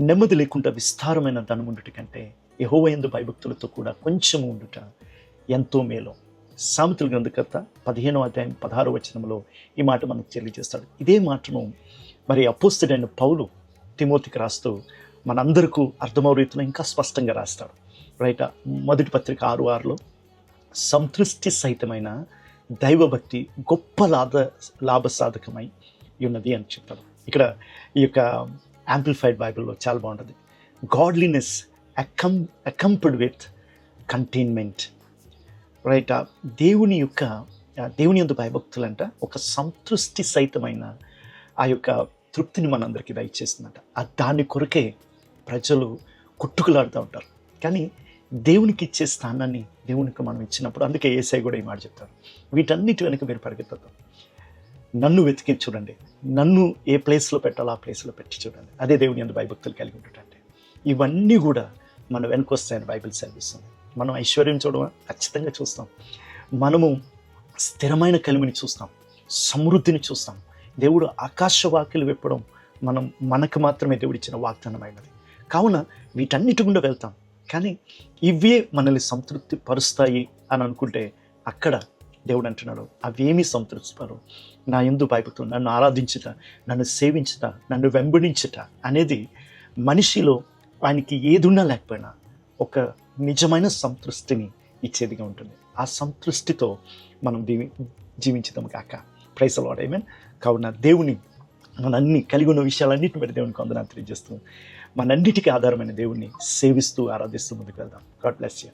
నెమ్మది లేకుండా విస్తారమైన ధనం ఉండుట కంటే యెహోవా యందు భయభక్తులతో కూడా కొంచెం ఉండుట ఎంతో మేలు. సామెతల గ్రంథకర్త 15వ అధ్యాయం 16వ వచనంలో ఈ మాట మనకు తెలియజేస్తాడు. ఇదే మాటను మరి అపోస్తలుడైన పౌలు తిమోతికి రాస్తూ మనందరికీ అర్థమవు రీతిలో ఇంకా స్పష్టంగా రాస్తాడు. రైట్, మొదటి పత్రిక 6:6లో సంతృష్టి సహితమైన దైవభక్తి గొప్ప లాభసాధకమై ఉన్నది అని చెప్తాడు. ఇక్కడ ఈ యొక్క యాంప్లిఫైడ్ బైబిల్లో చాలా బాగుంటుంది. Godliness accompanied with contentment. Right, దేవుని యందు భయభక్తులంట ఒక సంతృష్టి సహితమైన ఆ యొక్క తృప్తిని మనందరికీ దయచేస్తుందంట. దాని కొరకే ప్రజలు కొట్టుకులాడుతూ ఉంటారు. కానీ దేవునికి ఇచ్చే స్థానాన్ని దేవునికి మనం ఇచ్చినప్పుడు, అందుకే యేసయ్య కూడా ఈ మాట చెప్తారు, వీటన్నిటి వెనుక మీరు పరిగెత్తద్దు, నన్ను వెతికి చూడండి, నన్ను ఏ ప్లేస్లో పెట్టాలో ఆ ప్లేస్లో పెట్టి చూడండి. అదే దేవుని యందు భయభక్తులు కలిగి ఉంటుందంటే. ఇవన్నీ కూడా మన వెనక వస్తాయని బైబిల్ సెలవిస్తుంది. మనం ఐశ్వర్యం చూడమా? ఖచ్చితంగా చూస్తాం. మనము స్థిరమైన కలిమిని చూస్తాం, సమృద్ధిని చూస్తాం. దేవుడు ఆకాశవాకులు విప్పడం మనకు మాత్రమే దేవుడిచ్చిన వాగ్దానమైనది. కావున వీటన్నిటి గుండా వెళ్తాం. కానీ ఇవే మనల్ని సంతృప్తి పరుస్తాయి అని అనుకుంటే అక్కడ దేవుడు అంటున్నాడు, అవేమీ సంతృప్తిపరు. నా యందు భయభక్తులు, నన్ను ఆరాధించుట, నన్ను సేవించుట, నన్ను వెంబడించుట అనేది మనిషిలో ఆయనకి ఏదున్నా లేకపోయినా ఒక నిజమైన సంతృష్టిని ఇచ్చేదిగా ఉంటుంది. ఆ సంతృష్టితో మనం జీవించుదాం కాక. ప్రైజ్ ది లార్డ్, ఆమేన్. కావున దేవుని మనంన్ని కలిగి ఉన్న విషయాలన్నింటిని బట్టి దేవునికి వందనాలు తెలియజేస్తూ, మనంన్నిటికీ ఆధారమైన దేవుణ్ణి సేవిస్తూ ఆరాధిస్తూ ముందుకు వెళ్దాం. God bless you.